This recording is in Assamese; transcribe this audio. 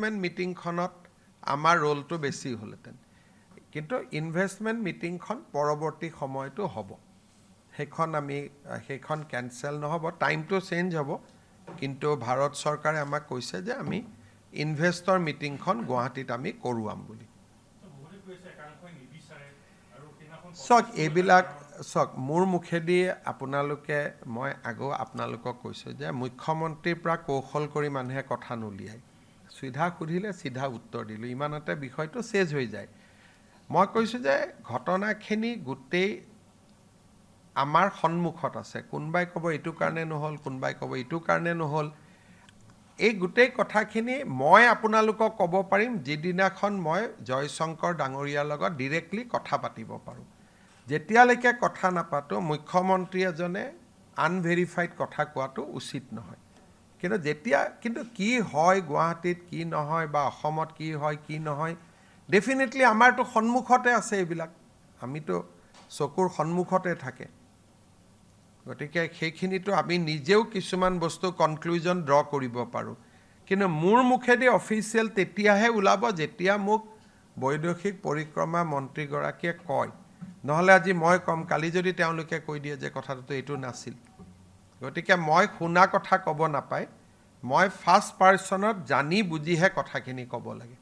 ইনভেষ্টমেণ্ট মিটিংখনত আমাৰ ৰোলটো বেছি হ'লহেঁতেন কিন্তু ইনভেষ্টমেণ্ট মিটিংখন পৰৱৰ্তী সময়টো হ'ব সেইখন কেনচেল নহ'ব টাইমটো চেঞ্জ হ'ব কিন্তু ভাৰত চৰকাৰে আমাক কৈছে যে আমি ইনভেষ্টৰ মিটিংখন গুৱাহাটীত আমি কৰোৱাম বুলি চাওক মোৰ মুখেদি মই আগেও আপোনালোকক কৈছোঁ যে মুখ্যমন্ত্ৰীৰ পৰা কৌশল কৰি মানুহে কথা নুলিয়ায় চিধা সুধিলে চিধা উত্তৰ দিলোঁ ইমানতে বিষয়টো চেজ হৈ যায় মই কৈছোঁ যে ঘটনাখিনি গোটেই আমাৰ সন্মুখত আছে কোনোবাই ক'ব এইটো কাৰণে নহ'ল কোনোবাই ক'ব এইটো কাৰণে নহ'ল এই গোটেই কথাখিনি মই আপোনালোকক ক'ব পাৰিম যিদিনাখন মই জয়শংকৰ ডাঙৰীয়াৰ লগত ডিৰেক্টলি কথা পাতিব পাৰোঁ যেতিয়ালৈকে কথা নাপাতো মুখ্যমন্ত্ৰী এজনে আনভেৰিফাইড কথা কোৱাটো উচিত নহয় কিন্তু কি হয় গুৱাহাটীত কি নহয় বা অসমত কি হয় কি নহয় ডেফিনেটলি আমাৰতো সন্মুখতে আছে এইবিলাক আমিতো চকুৰ সন্মুখতে থাকে গতিকে সেইখিনিতো আমি নিজেও কিছুমান বস্তু কনক্লুজন ড্ৰ কৰিব পাৰোঁ কিন্তু মোৰ মুখেদি অফিচিয়েল তেতিয়াহে ওলাব যেতিয়া মোক বৈদেশিক পৰিক্ৰমা মন্ত্ৰীগৰাকীয়ে কয় নহ'লে আজি মই ক'ম কালি যদি তেওঁলোকে কৈ দিয়ে যে কথাটো এইটো নাছিল গতিকে মই শুনা কথা ক'ব নাপায় মই ফাৰ্ষ্ট পাৰ্চনত জানি বুজিহে কথাখিনি ক'ব লাগে